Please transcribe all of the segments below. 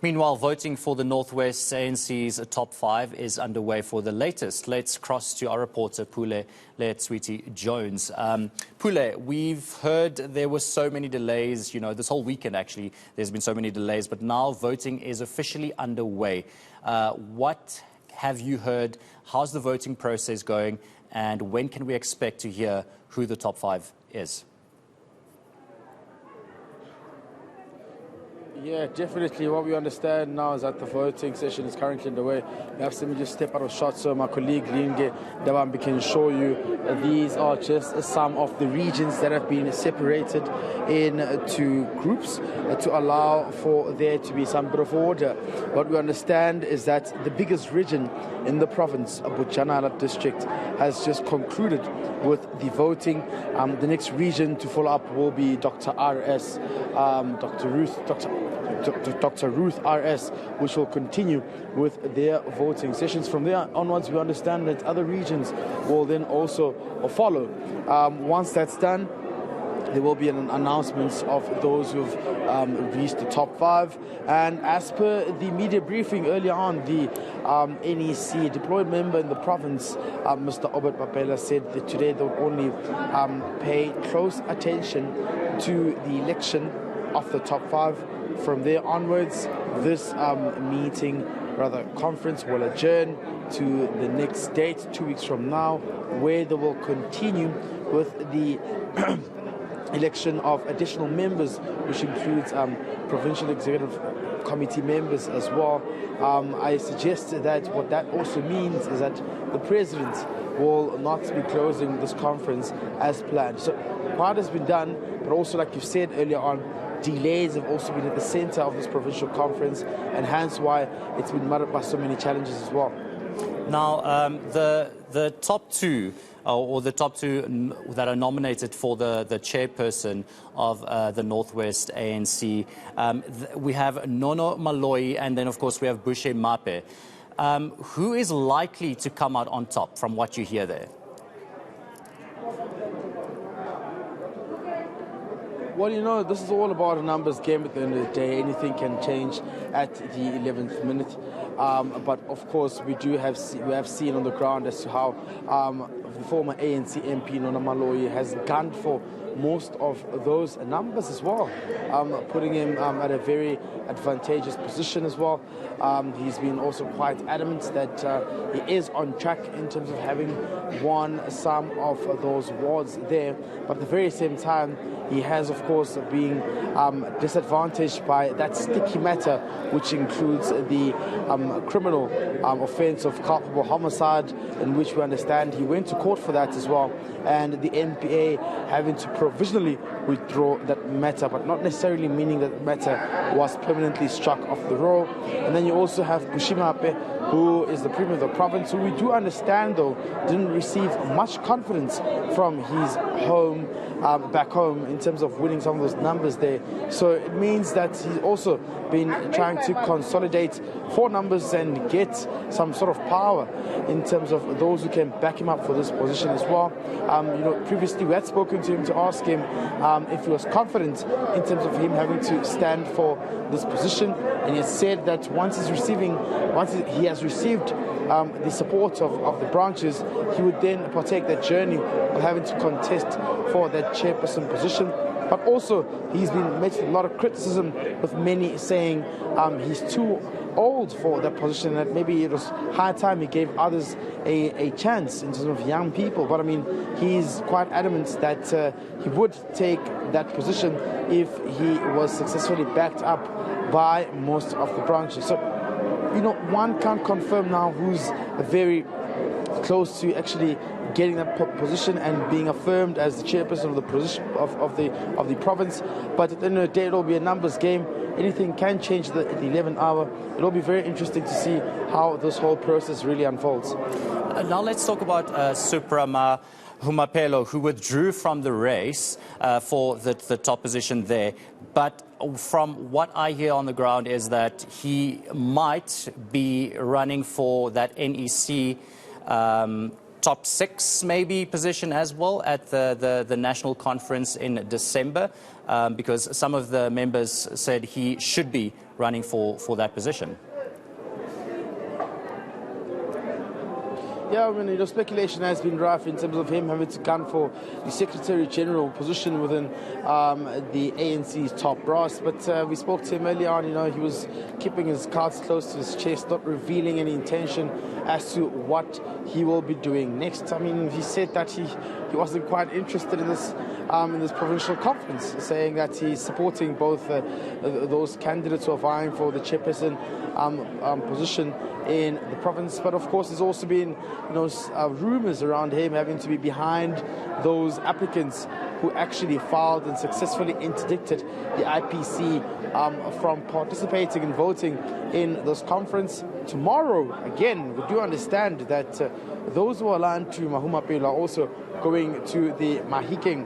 Meanwhile, voting for the Northwest ANC's top 5 is underway for the latest. Let's cross to our reporter, Pule Letshwiti-Jones. Pule, we've heard there were so many delays, this whole weekend actually, there's been so many delays, but now voting is officially underway. What have you heard? How's the voting process going? And when can we expect to hear who the top 5 is? Yeah, definitely. What we understand now is that the voting session is currently underway. Perhaps let me just step out of shot so my colleague eNCA Devambi can show you. These are just some of the regions that have been separated into groups to allow for there to be some bit of order. What we understand is that the biggest region in the province, Bojanala district, has just concluded with the voting. The next region to follow up will be Dr. Ruth RS, which will continue with their voting sessions. From there onwards, we understand that other regions will then also follow. Once that's done, there will be an announcement of those who've reached the top 5. And as per the media briefing earlier on, the NEC deployed member in the province, Mr. Obert Papela, said that today they'll only pay close attention to the election of the top 5. From there onwards, this conference will adjourn to the next date, 2 weeks from now, where they will continue with the election of additional members, which includes provincial executive committee members as well. I suggest that what that also means is that the president will not be closing this conference as planned. So part has been done, but also, like you said earlier on, delays have also been at the center of this provincial conference, and hence why it's been marred by so many challenges as well. Now, the top 2, or the top 2 that are nominated for the chairperson of the Northwest ANC, we have Nono Maloi, and then of course we have Bushe Mape. Who is likely to come out on top from what you hear there? Well, this is all about a numbers game at the end of the day. Anything can change at the 11th minute. But of course, we have seen on the ground as to how the former ANC MP Nono Maloi has gunned for most of those numbers as well, putting him at a very advantageous position as well. He's been also quite adamant that he is on track in terms of having won some of those wards there, but at the very same time he has of course been disadvantaged by that sticky matter, which includes the criminal offence of culpable homicide, in which we understand he went to court for that as well, and the NPA having to provisionally withdraw that matter, but not necessarily meaning that the matter was permanently struck off the roll. And then you also have Bushe Mape, who is the Premier of the province, who we do understand though didn't receive much confidence from his home, back home, in terms of winning some of those numbers there. So it means that he's also been trying to consolidate 4 numbers and get some sort of power in terms of those who can back him up for this position as well. Previously we had spoken to him to ask him if he was confident in terms of him having to stand for this position, and he has said that once he has received the support of the branches, he would then partake that journey of having to contest for that chairperson position. But also he's been met with a lot of criticism, with many saying he's too old for that position, that maybe it was high time he gave others a chance in terms of young people. But I mean, he's quite adamant that he would take that position if he was successfully backed up by most of the branches. So, one can't confirm now who's very close to actually getting that position and being affirmed as the chairperson of the position of the province. But at the end of the day, it'll be a numbers game. Anything can change at the 11th hour. It'll be very interesting to see how this whole process really unfolds. Now let's talk about Suprama Humapelo, who withdrew from the race for the top position there. But from what I hear on the ground is that he might be running for that NEC top 6 maybe position as well at the national conference in December, because some of the members said he should be running for that position. Yeah, I mean, speculation has been rife in terms of him having to gun for the Secretary General position within the ANC's top brass. But we spoke to him earlier on. He was keeping his cards close to his chest, not revealing any intention as to what he will be doing next. I mean, he said that he wasn't quite interested in this provincial conference, saying that he's supporting both those candidates who are vying for the chairperson position in the province. But of course, there's also been rumours around him having to be behind those applicants who actually filed and successfully interdicted the IPC from participating and voting in this conference. Tomorrow, again, we do understand that those who are aligned to Mahumapelo are also going to the Mahikeng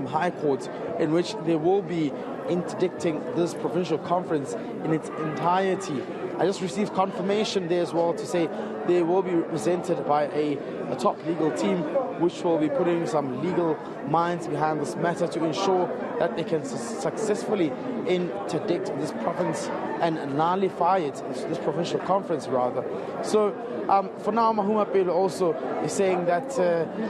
High Court, in which they will be interdicting this provincial conference in its entirety. I just received confirmation there as well to say they will be represented by a top legal team, which will be putting some legal minds behind this matter to ensure that they can successfully interdict this province and nullify it, this provincial conference rather. So for now, Mahumapelo also is saying that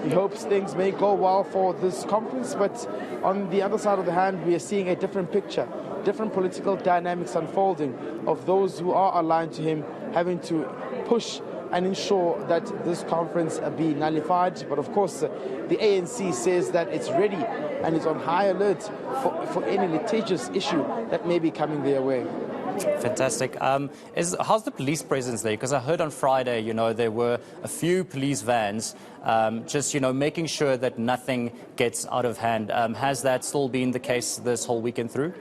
he hopes things may go well for this conference, but on the other side of the hand, we are seeing a different picture, different political dynamics unfolding of those who are aligned to him having to push and ensure that this conference be nullified. But of course, the ANC says that it's ready and is on high alert for any litigious issue that may be coming their way. Fantastic. How's the police presence there? Because I heard on Friday, there were a few police vans just, making sure that nothing gets out of hand. Has that still been the case this whole weekend through?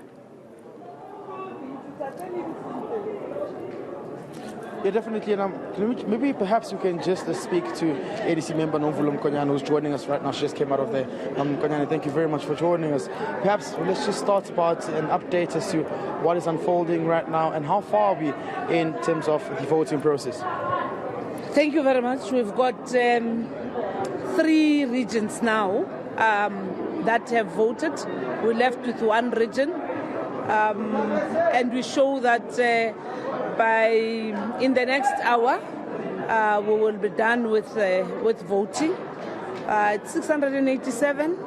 Yeah, definitely. And maybe perhaps you can just speak to ADC member Nomvulo Mkonyane, who's joining us right now. She just came out of there. Mkonyane, thank you very much for joining us. Perhaps let's just start about an update as to what is unfolding right now and how far are we in terms of the voting process. Thank you very much. We've got 3 regions now that have voted. We're left with 1 region. And we show that in the next hour we will be done with voting. It's 687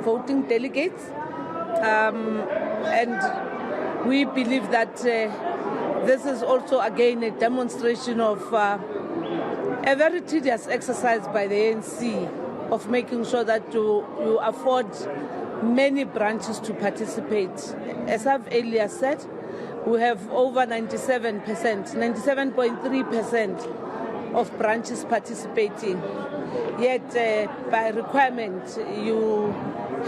voting delegates, and we believe that this is also again a demonstration of a very tedious exercise by the ANC of making sure that you afford many branches to participate. As I've earlier said, we have over 97.3% of branches participating. Yet, by requirement, you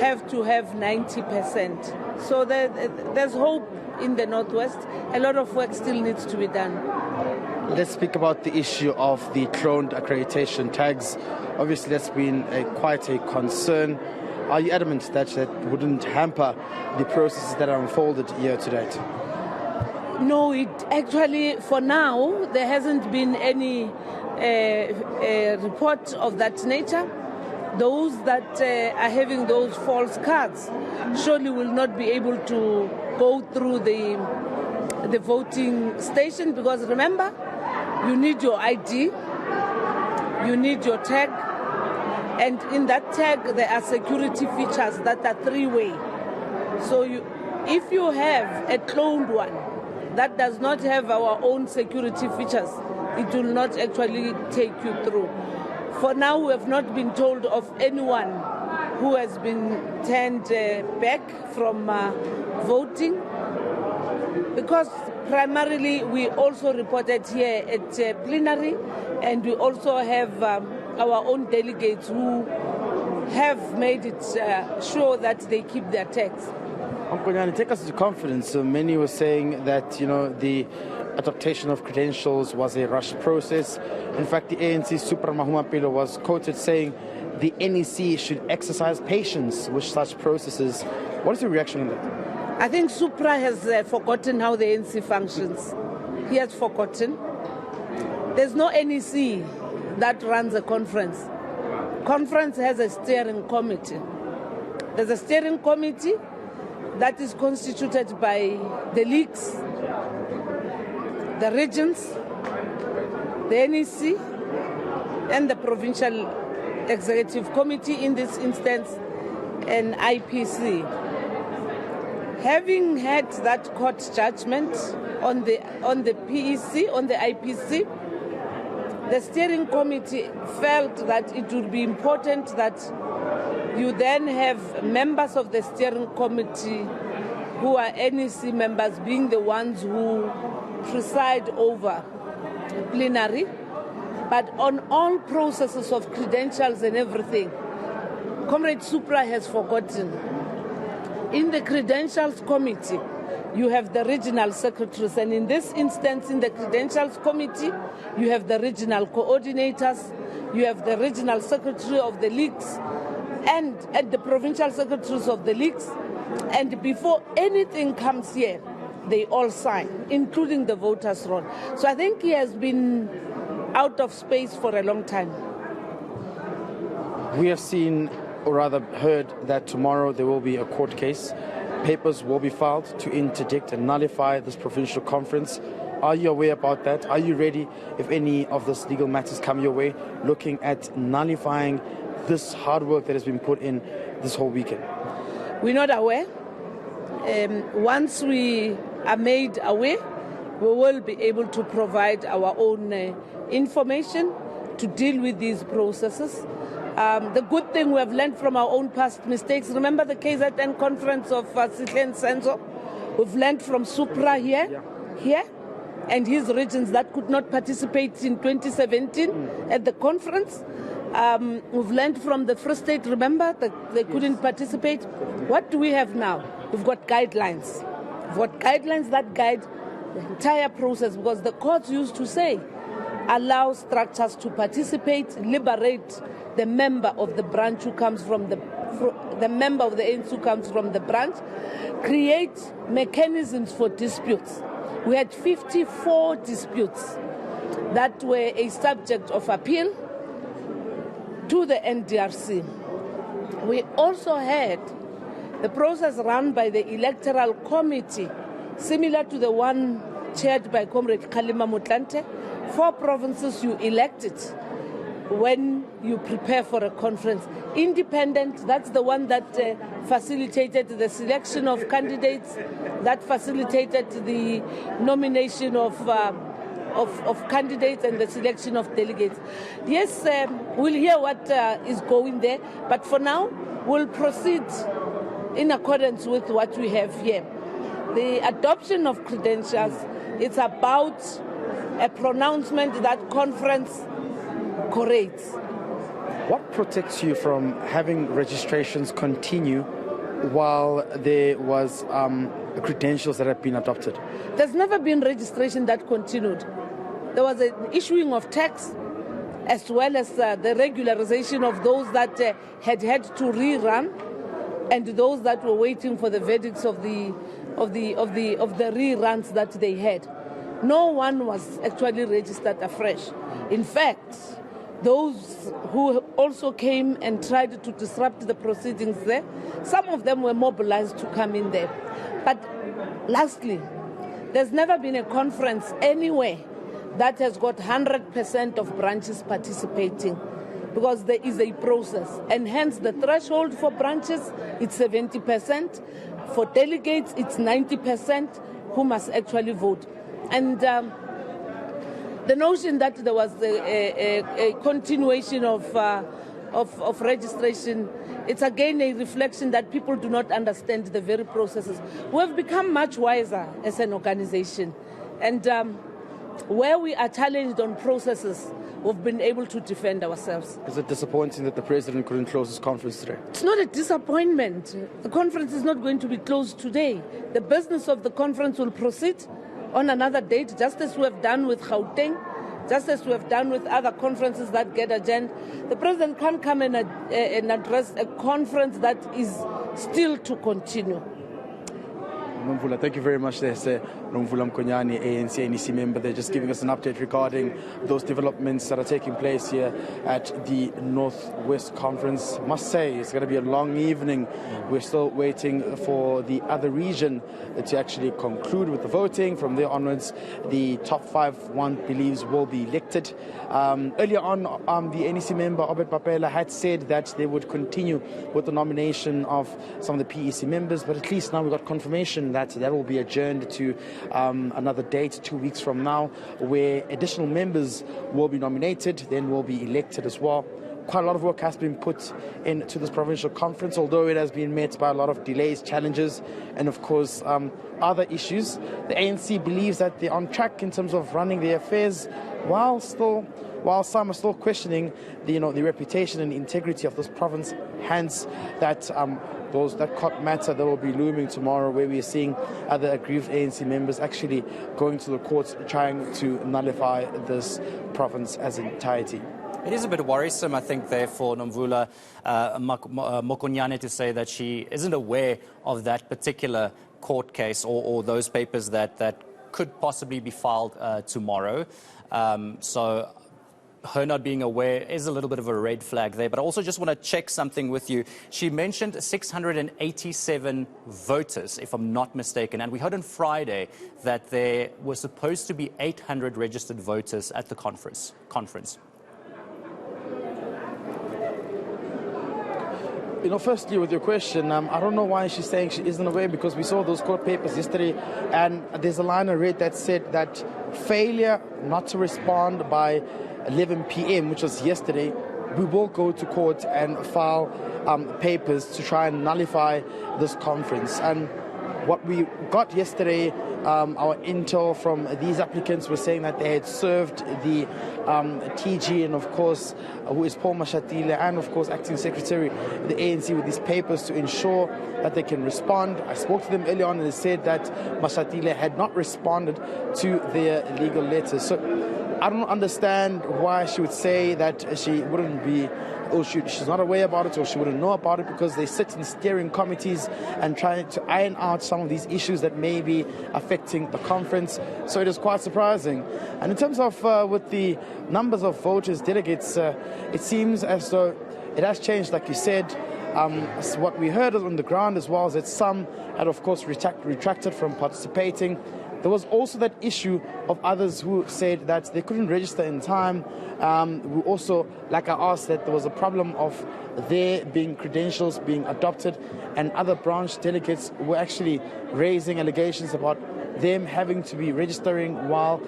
have to have 90%. So there's hope in the Northwest. A lot of work still needs to be done. Let's speak about the issue of the cloned accreditation tags. Obviously, that's been quite a concern. Are you adamant that wouldn't hamper the processes that are unfolded year to date? No, it actually, for now, there hasn't been any report of that nature. Those that are having those false cards surely will not be able to go through the voting station, because remember, you need your ID, you need your tag, and in that tag there are security features that are 3-way. So if you have a cloned one that does not have our own security features, it will not actually take you through. For now, we have not been told of anyone who has been turned back from voting, because primarily we also reported here at plenary, and we also have our own delegates who have made it sure that they keep their tags. Mkonyane, take us to confidence. So many were saying that, the adaptation of credentials was a rushed process. In fact, the ANC Super Mahumapelo was quoted saying the NEC should exercise patience with such processes. What is your reaction on that? I think Supra has forgotten how the ANC functions. He has forgotten. There's no NEC that runs a conference. Conference has a steering committee. There's a steering committee that is constituted by the leagues, the regions, the NEC, and the Provincial Executive Committee, in this instance, an IPC. Having had that court judgment on the PEC, on the IPC, the steering committee felt that it would be important that you then have members of the steering committee who are NEC members being the ones who preside over plenary, but on all processes of credentials and everything, Comrade Supra has forgotten. In the Credentials Committee, you have the regional secretaries, and in this instance, in the Credentials Committee, you have the regional coordinators, you have the regional secretary of the leagues, and the provincial secretaries of the leagues, and before anything comes here, they all sign, including the voters' roll. So I think he has been out of space for a long time. We have seen, or rather heard, that tomorrow there will be a court case. Papers will be filed to interdict and nullify this provincial conference. Are you aware about that? Are you ready, if any of these legal matters come your way, looking at nullifying this hard work that has been put in this whole weekend? We're not aware. Once we are made aware, we will be able to provide our own information to deal with these processes. The good thing we have learned from our own past mistakes. Remember the KZN conference of Sihle Senzo? We've learned from Supra here, and his regions that could not participate in 2017 at the conference. We've learned from the Free State, remember, that they couldn't participate. What do we have now? We've got guidelines. We've got guidelines that guide the entire process, because the courts used to say, allow structures to participate, liberate the member of the branch who comes from the member of the ANC who comes from the branch, create mechanisms for disputes. We had 54 disputes that were a subject of appeal to the NDRC. We also had the process run by the Electoral Committee, similar to the one chaired by Comrade Khalima Motlanthe. 4 provinces you elected when you prepare for a conference. Independent, that's the one that facilitated the selection of candidates, that facilitated the nomination of candidates and the selection of delegates. Yes, we'll hear what is going there, but for now, we'll proceed in accordance with what we have here. The adoption of credentials, it's about a pronouncement that conference corrects. What protects you from having registrations continue while there was credentials that have been adopted? There's never been registration that continued. There was an issuing of tax, as well as the regularization of those that had to rerun, and those that were waiting for the verdicts of the reruns that they had. No one was actually registered afresh. In fact, those who also came and tried to disrupt the proceedings there, some of them were mobilized to come in there. But lastly, there's never been a conference anywhere that has got 100% of branches participating, because there is a process. And hence the threshold for branches, it's 70%. For delegates, it's 90% who must actually vote. And the notion that there was a continuation of registration, it's again a reflection that people do not understand the very processes. We've become much wiser as an organization. And where we are challenged on processes, we've been able to defend ourselves. Is it disappointing that the president couldn't close his conference today? It's not a disappointment. The conference is not going to be closed today. The business of the conference will proceed on another date, just as we have done with Gauteng, just as we have done with other conferences that get adjourned. The president can't come and address a conference that is still to continue. Nomvula, thank you very much there, sir. Nomvula Mkonyane, ANC NEC member. They're just giving us an update regarding those developments that are taking place here at the Northwest Conference. Must say, it's going to be a long evening. We're still waiting for the other region to actually conclude with the voting. From there onwards, the top 5, one believes, will be elected. Earlier on, the NEC member, Obed Papela, had said that they would continue with the nomination of some of the PEC members, but at least now we've got confirmation that that will be adjourned to another date 2 weeks from now, where additional members will be nominated, then will be elected as well. Quite a lot of work has been put into this provincial conference, although it has been met by a lot of delays, challenges, and of course other issues. The ANC believes that they're on track in terms of running their affairs, while some are still questioning the reputation and integrity of this province. Hence, that court matter that will be looming tomorrow, where we are seeing other aggrieved ANC members actually going to the courts trying to nullify this province as entirety. It is a bit worrisome, I think, there for Nomvula Mokonyane to say that she isn't aware of that particular court case or those papers that could possibly be filed tomorrow. So her not being aware is a little bit of a red flag there. But I also just want to check something with you. She mentioned 687 voters, if I'm not mistaken. And we heard on Friday that there were supposed to be 800 registered voters at the conference. Firstly, with your question, I don't know why she's saying she isn't aware, because we saw those court papers yesterday, and there's a line I read that said that failure not to respond by 11 p.m., which was yesterday, we will go to court and file papers to try and nullify this conference. And what we got yesterday, our intel from these applicants was saying that they had served the TG and, of course, who is Paul Mashatile, and, of course, acting secretary of the ANC, with these papers to ensure that they can respond. I spoke to them early on, and they said that Mashatile had not responded to their legal letters. So I don't understand why she would say that she wouldn't be, or she's not aware about it, or she wouldn't know about it, because they sit in steering committees and try to iron out some of these issues that may be affecting the conference. So it is quite surprising. And in terms of with the numbers of voters, delegates, it seems as though it has changed, like you said. What we heard on the ground as well is that some had, of course, retracted from participating. There was also that issue of others who said that they couldn't register in time. We also, like I asked, that there was a problem of there being credentials being adopted, and other branch delegates were actually raising allegations about them having to be registering while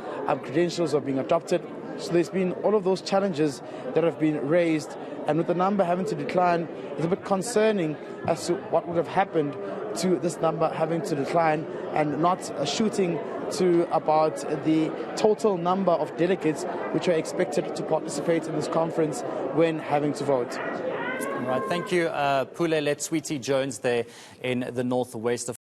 credentials are being adopted. So there's been all of those challenges that have been raised, and with the number having to decline, it's a bit concerning as to what would have happened to this number having to decline and not shooting to about the total number of delegates which are expected to participate in this conference when having to vote. All right, thank you, Pule Letshwiti-Jones there in the Northwest.